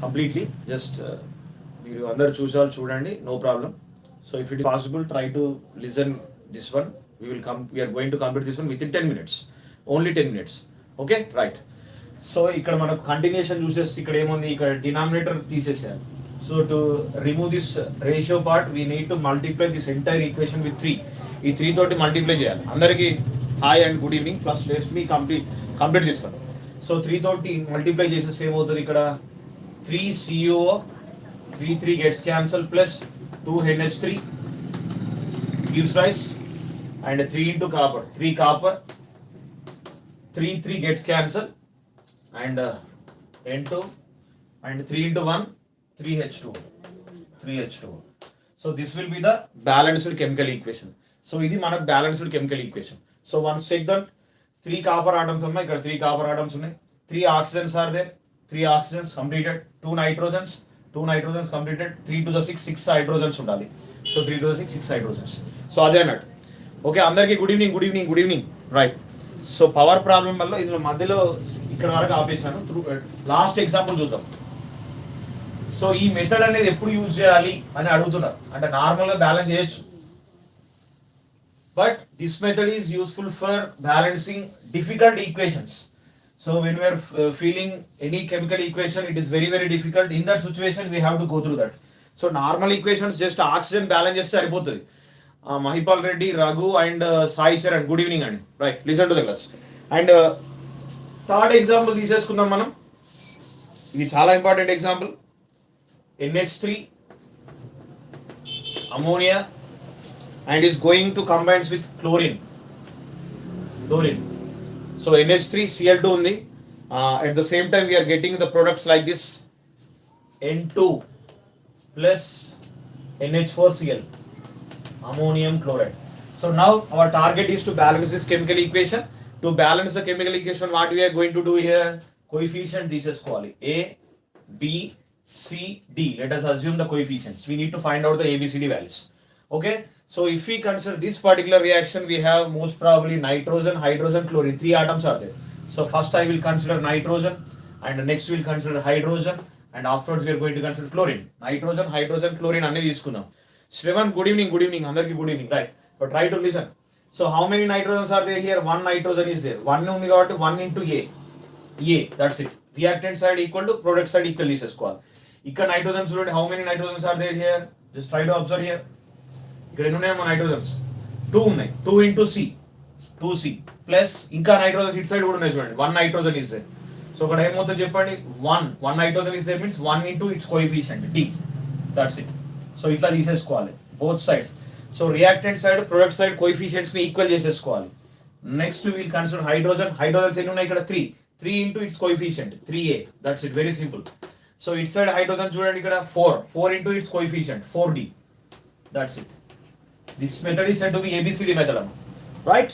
completely. Just మీరు అందరు చూడండి, no problem. So if it is possible, try to listen this one. We are going to complete this one within 10 minutes. Only 10 minutes. Okay, right. So ఇక్కడ మనకు continuation చూసేసి ఇక్కడ ఏముంది, ఇక్కడ denominator తీసేసారు. So to remove this ratio part we need to multiply this entire equation with 3. ఈ 3 తోటి multiply చేయాలి. అందరికీ hi and good evening. Plus let's me complete this one. So 3 తోటి మల్టిప్లై చేసేసి ఏమవుతుంది, ఇక్కడ 3 CuO 3 gets cancelled plus 2 NH3 gives rise and 3 into copper 3 copper 3 gets cancelled and N2 and 3 into 1 3H2. So this will be the balanced chemical equation. So ఇది మనకు balanced chemical equation. So once check that 3 copper atoms ఉన్నాయి, ఇక్కడ 3 copper atoms ఉన్నాయి, 3 oxygens are there, 3 oxygens completed, 2 nitrogens completed, 3 to the 6 hydrogens ఉండాలి. So 3 to the 6 hydrogens. So అదే అన్నట్టు. Okay, అందరికీ good evening. Right. So power problem వల్ల ఇందులో మధ్యలో ఇక్కడ వరకు ఆపేసాను. లాస్ట్ ఎగ్జాంపుల్ చూద్దాం. సో ఈ మెథడ్ అనేది ఎప్పుడు యూజ్ చేయాలి అని అడుగుతున్నారు. అంటే నార్మల్గా బ్యాలెన్స్ చేయొచ్చు, but this method is useful for balancing difficult equations. So when we are feeling any chemical equation, it is very, very difficult. In that situation, we have to go through that. So normal equations, just oxygen balance చేస్తే సరిపోతుంది. Mahipal Reddy, Raghu and Sai Charan, good evening and right, listen to the class. And third example తీసేసుకుందాం మనం. ఇది చాలా important example. NH3 ammonia and is going to combine with chlorine. So NH3 Cl2 ఉంది. At the same time we are getting the products like this N2 plus NH4Cl, ammonium chloride. So now our target is to balance this chemical equation. To balance the chemical equation, what we are going to do here, coefficient తీసేసుకోవాలి. A, B, C, D. Let us assume the coefficients. We need to find out the ABCD values. Okay. So if we consider this particular reaction, we have most probably nitrogen, hydrogen, chlorine. 3 atoms are there. So first I will consider nitrogen, and next we will consider hydrogen, and afterwards we are going to consider chlorine. Nitrogen, hydrogen, chlorine అనేది తీసుకున్నాం. Shrivan, good evening. అందరికీ good evening. Right. But try to listen. So how many nitrogens are there here? 1 nitrogen is there. 1 ఉంది కాబట్టి 1 into A. That's it. Reactant side equal to product side equal తీసేసుకోవాలి. ఇక్కడ nitrogens చూడండి. How many nitrogens are there here? Just try to observe here. ఇక్కడ ఎన్ని ఉన్నాయి nitrogens? 2 ఉన్నాయి. 2 into C 2C plus ఇంకా నైట్రోజన్స్ ఇట్ సైడ్ కూడా ఉన్నాయి చూడండి. 1 నైట్రోజన్ ఇస్ దేర్. సో ఇక్కడ ఏమవుతుంది చెప్పండి, 1 nitrogen is there means 1 into its coefficient D. That's it. So ఇట్లా తీసేసుకోవాలి both sides. So reactant side product side coefficients ని ఈక్వల్ చేసేసుకోవాలి. నెక్స్ట్ విల్ కన్సిడర్ హైడ్రోజన్స్ ఎన్ని ఉన్నాయి ఇక్కడ? 3 into its coefficient 3A. That's it, very simple. So it side hydrogen చూడండి ఇక్కడ 4 into its coefficient 4D. That's it. This method is said to be ABCD method, right?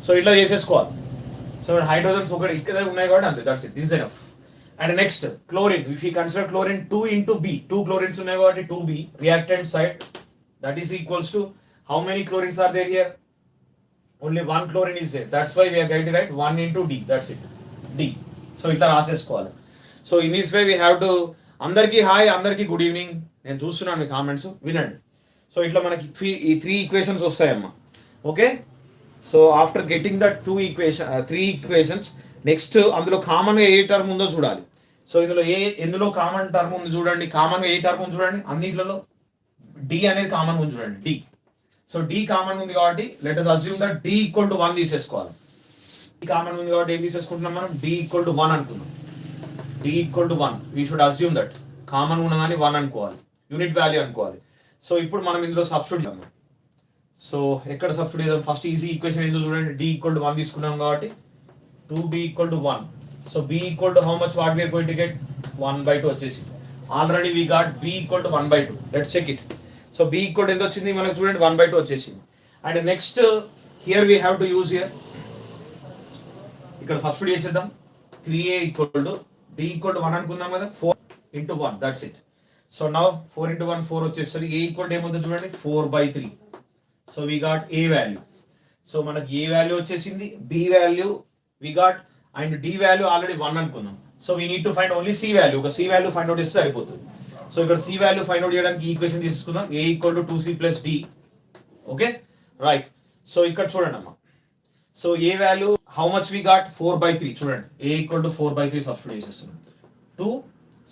So itla చేసేసుకోవాలి. So hydrogens ఒకటి ఇక్కడ ఉన్నాయి కాబట్టి అంతే, that's it, this is enough. And next chlorine, if we consider chlorine 2 into B, 2 chlorines ఉన్నాయి కాబట్టి 2B reactant side, that is equals to how many chlorines are there here? Only 1 chlorine is there, that's why we are going to write 1 into D, that's it, D. So ఇట్లా రాసేసుకోవాలి. So in this way we have to, అందరికీ hi, అందరికీ good evening. నేను చూస్తున్నాను మీ comments, వినండి. So ఇట్లా మనకి ఈ 3 equations వస్తాయమ్మా. Okay, so after getting that 3 equations, next అందులో కామన్గా ఏ టర్మ్ ఉందో చూడాలి. సో ఎందులో కామన్ టర్మ్ ఉంది చూడండి. కామన్గా ఏ టర్మ్ ఉంది చూడండి. అన్నిట్లలో డి అనేది కామన్ ఉంది చూడండి, డి. సో డి కామన్ ఉంది కాబట్టి let us assume that d equal to 1 తీసేసుకోవాలి. డి కామన్ ఉంది కాబట్టి ఏం తీసేసుకుంటున్నాం మనం? d equal to 1 అనుకున్నాం. d equal to 1 we should assume that common ఉన్నదాన్ని 1 అనుకోవాలి, యూనిట్ వాల్యూ అనుకోవాలి. సో ఇప్పుడు మనం ఇందులో సబ్స్టిట్యూట్ చేద్దాం. సో ఎక్కడ సబ్స్టిట్యూట్ చేద్దాం? ఫస్ట్ ఈజీ ఈక్వేషన్ ఏందో చూడండి. d equal to 1 తీసుకున్నాం కాబట్టి 2b equal to 1. So b equal to how much, what we are going to get? 1/2 వచ్చేసి. Already we got b equal to 1/2. Let's check it. So b equal to ఎంత వచ్చింది మనకు చూడండి? 1/2 వచ్చేసింది. And next here we have to use here, ఇక్కడ substitute చేసేద్దాం. 3a equal to d equal to 1 అనుకుందాం కదా, 4 into 1, that's it. So now 4 into 1 4 వచ్చేస్తుంది. a equal to ఏమవుతుంది చూడండి? 4/3. So we got a value. So మనకి a వాల్యూ వచ్చేసింది, b value we got, and d value already 1 అనుకుందాం. So we need to find only C value. ఒక C value find out చేస్తే సరిపోతుంది. సో ఇక్కడ సి వాల్యూ ఫైండ్ అవుట్ చేయడానికి ఈక్వేషన్ తీసుకుందాం. A equal to 2c plus D. Okay right. So ఇక్కడ చూడండి అమ్మా. So A value how much we got 4/3. చూడండి ఏ ఈక్వల్ టు 4/3 సబ్స్టిట్యూట్ చేసేస్తున్నాం. 2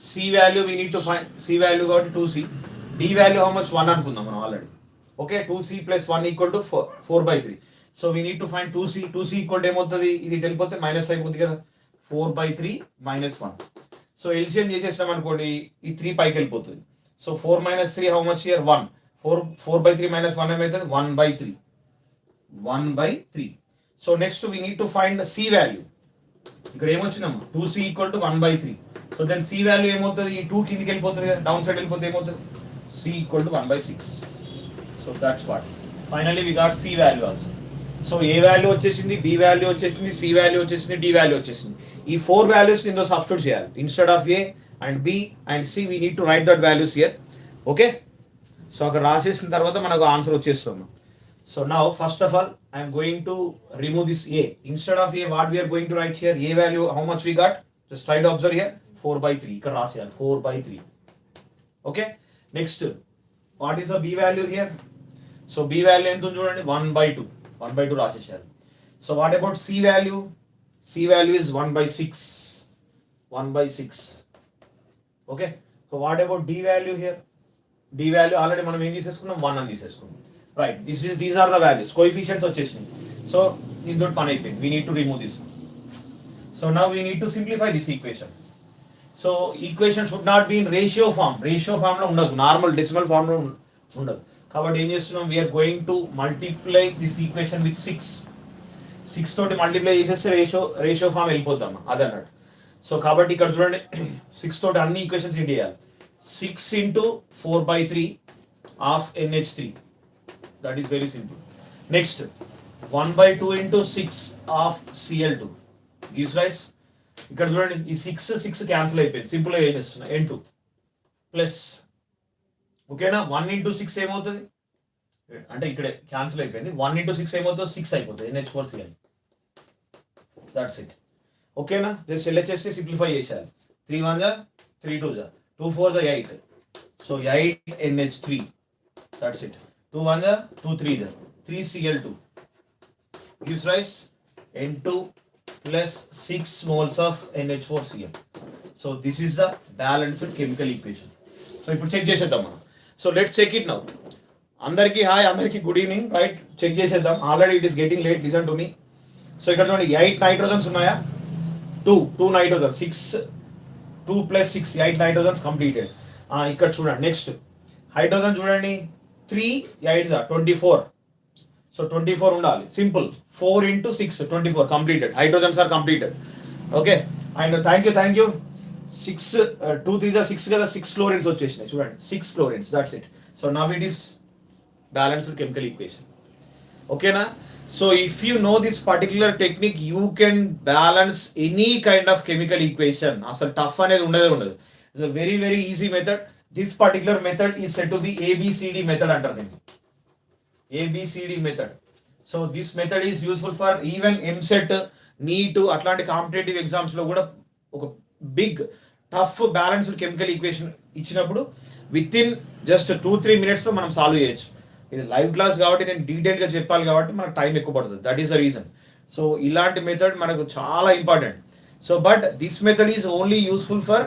C value we need to find. C value కాబట్టి 2c. D value how much 1 అనుకుందాం మనం ఆల్రెడీ. Okay 2c plus 1 equal to 4/3. So we need to find 2c. 2c equal to ఏమవుతుంది, ఇది వెళ్ళిపోతే minus అయిపోతుంది కదా, 4/3 మైనస్ 1. సో ఎల్సిఎం చేసేసినాం అనుకోండి, ఈ 3 పైకి వెళ్ళిపోతుంది. So 4 minus 3 how much here 1. 4/3 minus 1 ఏమవుతుంది, 1/3. 1/3. So next we need to find C value. ఇక్కడ ఏమొచ్చినాము 2c equal to 1/3. So then C value ఏమవుతుంది, ఈ 2 కిందికి వెళ్ళిపోతుంది కదా, డౌన్ సైడ్ వెళ్ళిపోతే ఏమవుతుంది, c equal to 1/6. So that's what finally we got C value also. So A value వచ్చేసింది, బి వాల్యూ వచ్చేసింది, సి వాల్యూ వచ్చేసింది, డి వాల్యూ వచ్చేసింది. ఈ 4 వాల్యూస్ ఇందులో సబ్స్టిట్యూట్ చేయాలి. Instead of A and B and C we need to write that values here. Okay so అక్కడ రాసేసిన తర్వాత మనకు ఆన్సర్ వచ్చేస్తుంది. So now first of all I'm going to remove this A. Instead of A what we are going to write here, A value how much we got, just try to observe here 4/3. ఇక్కడ రాసేయాలి 4/3. Okay next what is the B value here. So B value ఎంత ఉంది చూడండి, 1/2. 1/2 రాసేసారు. So what about C value. C value is 1/6. 1/6. Okay so what about D value here. D value already మనం ఏం తీసేసుకున్నాం, 1 అని తీసేసుకున్నాం. Right these are the values. Coefficients వచ్చేసినాయి. సో దీంతో పని అయిపోయింది. We need to remove this. So now we need to simplify this equation. So equation should not be in ratio form. Ratio form లో ఉండదు, నార్మల్ డెసిమల్ ఫార్మ్ లో ఉండదు. కాబట్టి ఏం చేస్తున్నాం, we're going to multiply this equation with 6. 6 తోటి multiply చేసేస్తే ratio form వెళ్ళిపోతాం అది అన్నట్టు. సో కాబట్టి ఇక్కడ చూడండి 6 తోటి అన్ని ఈక్వేషన్స్ ఏంటి చేయాలి. 6 into 4/3 of NH3. That is very simple. Next 1/2 into 6 of Cl2 gives rise. ఇక్కడ చూడండి ఈ 6 క్యాన్సిల్ అయిపోయింది, సింపుల్ గా చేసేస్తున్నా. N2 ప్లస్ ఓకేనా 1 ఇంటూ 6 ఏమవుతుంది అంటే ఇక్కడ క్యాన్సిల్ అయిపోయింది. 1 ఇంటూ 6 ఏమవుతుంది, 6 అయిపోతుంది NH4Cl. That's it. ఓకేనా జస్ట్ LHS సింప్లిఫై చేసేయాలి. 3 1 జా 3 2 జా 2 4 జా 8. So 8 NH3. That's it. 2 1 జా 2 3 జా 3 Cl2 gives rise N2 plus 6 moles of NH4Cl. So this is the balanced chemical equation. So ఇప్పుడు చెక్ చేసేద్దాం మనం. So let's check it now. అందరికీ హాయ్, అందరికీ గుడ్ ఈవినింగ్. రైట్ చెక్ చేసేద్దాం. Already it is getting late, listen to me. So ఇక్కడ చూడండి 8 nitrogens ఉన్నాయా, 2 nitrogens, 6 2 plus 6 8 nitrogens completed. ఇక్కడ చూడండి నెక్స్ట్ హైడ్రోజన్ చూడండి 3 8 24. సో 24 ఉండాలి. Simple 4 into 6 24 completed. Hydrogens are completed. Okay and thank you 6 2 3 6 కదా, 6 chlorines వచ్చేసినాయి చూడండి, 6 chlorines. That's it. So now it is balanced chemical equation. ఓకేనా. So if you know this particular technique you can balance any kind of chemical equation. అసలు tough అనేది ఉండదు. It's a very very easy method. This particular method is said to be ABCD method అంటారు దీన్ని. ABCD method. So this method is useful for even EAMCET, NEET అట్లాంటి competitive exams లో కూడా ఒక big tough balanced chemical equation ఇచ్చినప్పుడు with in just 2-3 minutes లో మనం solve చేయొచ్చు. ఇది లైవ్ క్లాస్ కాబట్టి నేను డీటెయిల్ గా చెప్పాలి కాబట్టి మనకు టైం ఎక్కువ పడుతుంది. That is the reason. So ఇలాంటి మెథడ్ మనకు చాలా important. So but this method is only useful for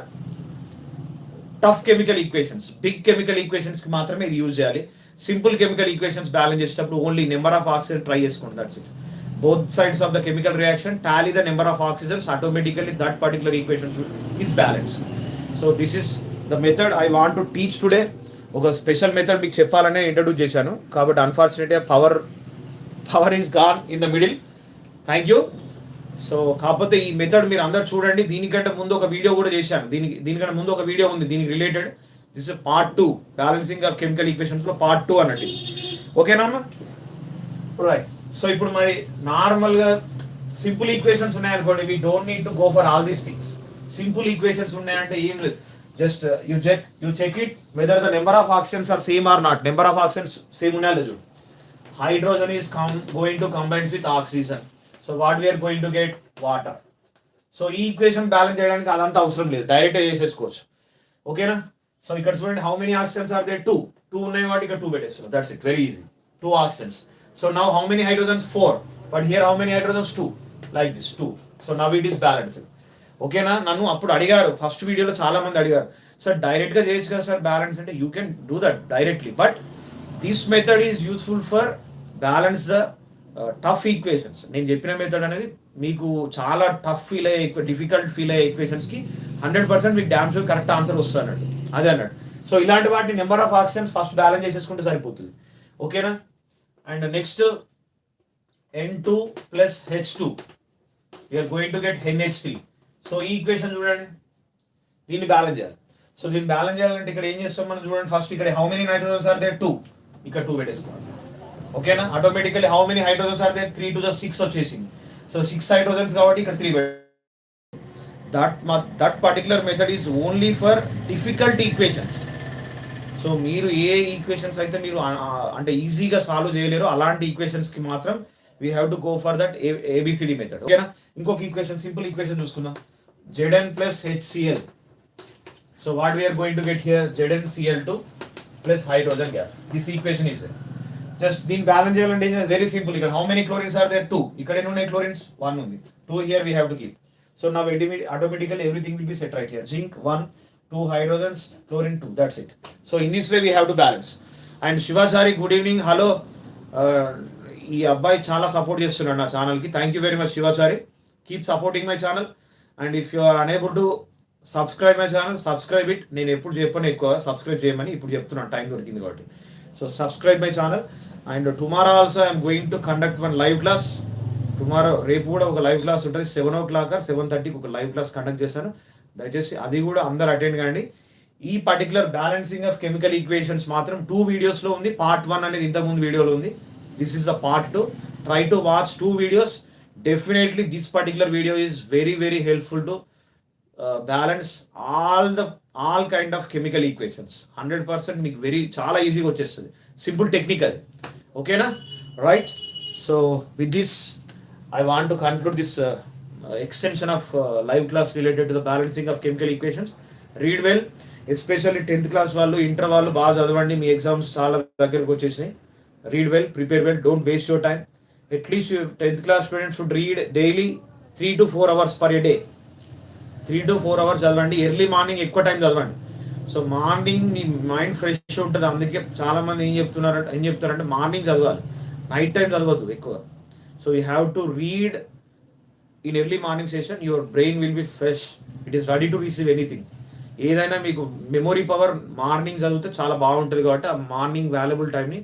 tough chemical equations. Big chemical equations కి మాత్రమే ఇది యూజ్ చేయాలి. సింపుల్ కెమికల్ ఈక్వేషన్స్ బ్యాలెన్స్ చేసేటప్పుడు only number of oxygen try చేసుకోండి. That's it. Both sides of the chemical reaction tally the number of oxygens, automatically that particular equation is balance. So this is the method I want to teach today. ఒక special method మీకు చెప్పాలనే introduce చేశాను కాబట్టి అన్ఫార్చునేట్గా power is gone in the middle. Thank you. So కాకపోతే ఈ method మీరు అందరు చూడండి. దీనికంటే ముందు ఒక వీడియో కూడా చేశాను, దీనికంటే ముందు ఒక వీడియో ఉంది దీనికి related. This is part 2, balancing of chemical equations లో పార్ట్ 2 అన్నట్టు. ఓకేనా అమ్మా. రైట్. సో ఇప్పుడు మరి నార్మల్గా సింపుల్ ఈక్వేషన్స్ ఉన్నాయనుకోండి, we don't need to go for all these things. Simple equations ఉన్నాయంటే ఏం లేదు, just you check it whether the number of oxygens are same or not. Number of oxygens same ఉన్నాయో లేదు. Hydrogen is going to combines with oxygen. So what we are going to get water. So ఈ equation balance చేయడానికి అదంతా అవసరం లేదు, డైరెక్ట్గా చేసేసుకోవచ్చు. ఓకేనా? సో ఇక్కడ చూడండి, how many oxygens are there? 2 ఉన్నాయి కాబట్టి ఇక్కడ 2 పెట్టేస్తున్నాం. That's it, very easy. 2 oxygens. So now how many hydrogens? 4. But here how many hydrogens? 2. Like this 2. So now it is balanced. ఓకేనా? నన్ను అప్పుడు అడిగారు, ఫస్ట్ వీడియోలో చాలా మంది అడిగారు, సార్ డైరెక్ట్గా చేయొచ్చు కదా సార్ బ్యాలెన్స్ అంటే. You can do that directly, but this method is useful for balance the tough equations. నేను చెప్పిన మెథడ్ అనేది మీకు చాలా టఫ్ ఫీల్ అయ్యే, డిఫికల్ట్ ఫీల్ అయ్యే ఈక్వేషన్స్కి 100% మీకు డ్యామ్ షూర్ కరెక్ట్ ఆన్సర్ వస్తానండి, అదే అన్నాడు. సో ఇలాంటి వాటిని number of oxygens first balance చేసేసుకుంటే సరిపోతుంది. ఓకేనా? And next N2 plus H2, we are going to get NH3. So ఈ ఈక్వేషన్ చూడండి, దీన్ని బ్యాలెన్స్ చేయాలి. సో దీన్ని బ్యాలెన్స్ చేయాలంటే ఇక్కడ ఏం చేస్తాం మనం చూడండి, ఫస్ట్ ఇక్కడ how many nitrogens are there? 2. ఇక్కడ 2 పెట్టేసుకోవాలి. ఓకేనా? Automatically how many hydrogens are there? 3 to the 6 వచ్చేసింది. సో 6 హైడ్రోజన్స్ కాబట్టి ఇక్కడ 3 that particular method is only for difficult equations. So మీరు ఏ ఈక్వేషన్స్ అయితే మీరు అంటే ఈజీగా సాల్వ్ చేయలేరు అలాంటి ఈక్వేషన్స్కి మాత్రం we have to go for that ABCD method. ఓకేనా? ఇంకొక ఈక్వేషన్, సింపుల్ ఈక్వేషన్ చూసుకుందాం. Zn plus HCl. So what we are going to get here? ZnCl2 plus hydrogen gas. This equation is there. Just దీన్ని balance చేయాలంటే very simple. ఇక్కడ how many chlorines are there? 2. ఇక్కడ ఎన్ని ఉన్నాయి chlorines? 1 ఉంది. 2 here we have to keep. So now automatically everything will be set right here. Zinc 1, 2 hydrogens, chlorine 2. That's it. So in this way we have to balance. And Shivachari, good evening. Hello. ఈ అబ్బాయి చాలా support చేస్తున్నాడు నా ఛానల్కి. Thank you very much Shivachari. Keep supporting my channel. And if you are unable to subscribe my channel, subscribe it. నేను ఎప్పుడు చెప్పను ఎక్కువ సబ్స్క్రైబ్ చేయమని, ఇప్పుడు చెప్తున్నాను టైం దొరికింది కాబట్టి. So subscribe my channel. And tomorrow also I'm going to conduct one live class. Tomorrow రేపు కూడా ఒక లైవ్ క్లాస్ ఉంటుంది. 7 o'clock or 7:30 ఒక లైవ్ క్లాస్ కండక్ట్ చేశాను. దయచేసి అది కూడా అందరు అటెండ్ కాండి. ఈ particular balancing of chemical equations మాత్రం 2 videosలో ఉంది. Part 1 అనేది ఇంతకుముందు వీడియోలో ఉంది. This is the part 2. Try to watch 2 videos. Definitely this particular video is very very helpful to balance all kind of chemical equations. 100% మీకు very చాలా ఈజీగా వచ్చేస్తుంది. సింపుల్ టెక్నిక్ అది. ఓకేనా? Right. So with this I want to conclude this extension of live class related to the balancing of chemical equations. Read well, especially 10th class వాళ్ళు, inter వాళ్ళు బాగా చదవండి. మీ ఎగ్జామ్స్ చాలా దగ్గరకు వచ్చేసినాయి. Read well, prepare well, don't waste your time. At least your 10th class students should read daily 3 to 4 hours per day. 3 to 4 hours చదవండి. Early morning ఎక్కువ time చదవండి. సో మార్నింగ్ మీ మైండ్ ఫ్రెష్ ఉంటుంది. అందుకే చాలా మంది ఏం చెప్తారంటే మార్నింగ్ చదవాలి, నైట్ టైం చదవద్దు ఎక్కువ. So you have to read in early morning session. Your brain will be fresh, it is ready to receive anything. ఏదైనా మీకు మెమొరీ పవర్ మార్నింగ్ చదివితే చాలా బాగుంటుంది. కాబట్టి ఆ మార్నింగ్ వాల్యుబుల్ టైంని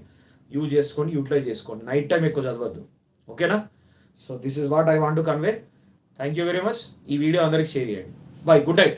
యూజ్ చేసుకోండి, యూటిలైజ్ చేసుకోండి. నైట్ టైం ఎక్కువ చదవద్దు. ఓకేనా? So this is what I want to convey. Thank you very much. ఈ వీడియో అందరికి షేర్ చేయండి. By, good night.